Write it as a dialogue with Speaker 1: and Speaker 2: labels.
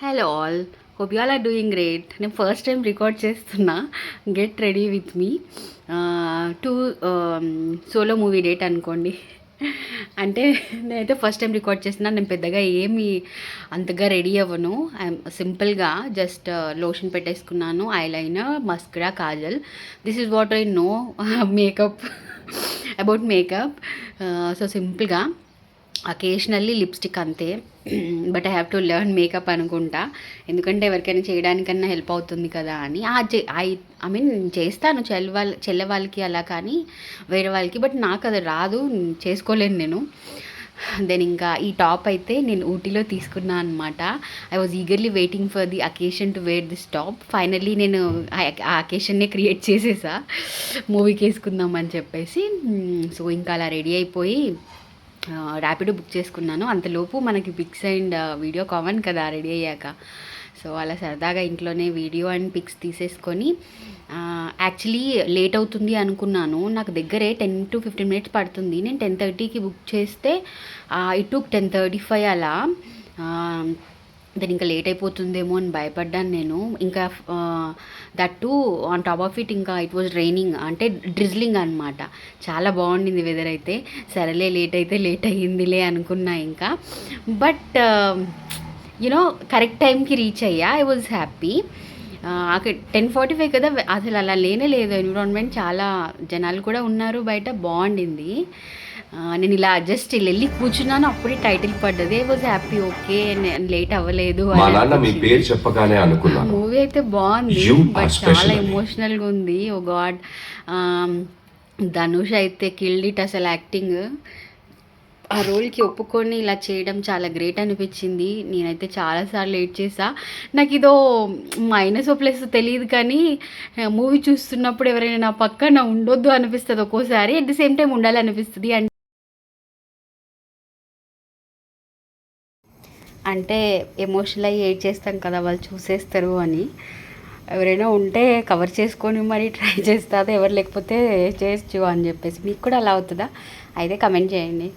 Speaker 1: Hello all, hope you all are doing great. నేను first time record చేస్తున్నా. Get ready with me to solo movie date అనుకోండి. అంటే నేనైతే first time record చేస్తున్నా. నేను పెద్దగా ఏమి అంతగా రెడీ అవ్వను. సింపుల్గా జస్ట్ లోషన్ పెట్టేసుకున్నాను, eyeliner, mascara, Kajal. This is what I know makeup about makeup. So సింపుల్గా అకేషనల్లీ లిప్స్టిక్ అంతే. But I have to learn makeup అనుకుంటా, ఎందుకంటే ఎవరికైనా చేయడానికన్నా హెల్ప్ అవుతుంది కదా అని. ఐ మీన్ చేస్తాను చెల్లె వాళ్ళకి అలా, కానీ వేరే వాళ్ళకి. బట్ నాకు అది రాదు, చేసుకోలేను నేను. దెన్ ఇంకా ఈ టాప్ అయితే నేను ఊటీలో తీసుకున్నాను అనమాట. I was eagerly waiting for the occasion to wear this top. Finally నేను ఆ అకేషన్నే క్రియేట్ చేసేసా, మూవీకి వేసుకుందాం అని చెప్పేసి. సో ఇంకా అలా రెడీ అయిపోయి ర్యాపిడో బుక్ చేసుకున్నాను. అంతలోపు మనకి పిక్స్ అండ్ వీడియో కామన్ కదా రెడీ అయ్యాక. సో అలా సరదాగా ఇంట్లోనే వీడియో అండ్ పిక్స్ తీసేసుకొని, యాక్చువల్లీ లేట్ అవుతుంది అనుకున్నాను. నాకు దగ్గరే 10 to 15 minutes పడుతుంది. నేను 10:30కి బుక్ చేస్తే ఇట్ టుక్ 10:35 అలా. దాని ఇంకా లేట్ అయిపోతుందేమో అని భయపడ్డాను నేను. ఇంకా that to on top of it ఇంకా ఇట్ వాజ్ రైనింగ్, అంటే డ్రిజ్లింగ్ అనమాట. చాలా బాగుండింది వెదర్ అయితే. సరేలే, లేట్ అయితే లేట్ అయ్యిందిలే అనుకున్నా ఇంకా. బట్ యునో కరెక్ట్ టైంకి రీచ్ అయ్యా. I was happy. అక్కడ 10:45 కదా, అసలు అలా లేనే లేదు ఎన్విరాన్మెంట్. చాలా జనాలు కూడా ఉన్నారు బయట, బాగుండింది. నేను ఇలా జస్ట్ వెళ్ళి కూర్చున్నాను, అప్పుడే టైటిల్ పడ్డది. I was happy. Okay, late అవ్వలేదు. మూవీ అయితే బాగుంది, బట్ చాలా ఎమోషనల్గా ఉంది. ఓ గాడ్, ధనుష్ అయితే కిల్డ్ ఇట్. అసలు యాక్టింగ్, ఆ రోల్కి ఒప్పుకొని ఇలా చేయడం చాలా గ్రేట్ అనిపించింది. నేనైతే చాలాసార్లు లేట్ చేసా. నాకు ఇదో మైనస్ ఓ ప్లస్ తెలియదు, కానీ మూవీ చూస్తున్నప్పుడు ఎవరైనా నా పక్కన ఉండొద్దు అనిపిస్తుంది ఒక్కోసారి. అట్ ది సేమ్ టైం ఉండాలనిపిస్తుంది. అంటే ఎమోషనల్ అయ్యి ఏడ్ చేస్తాం కదా, వాళ్ళు చూసేస్తారు అని. ఎవరైనా ఉంటే కవర్ చేసుకొని మరి ట్రై చేస్తా, ఎవరు లేకపోతే చేయొచ్చు అని చెప్పేసి. మీకు కూడా అలా అవుతుందా? అయితే కమెంట్ చేయండి.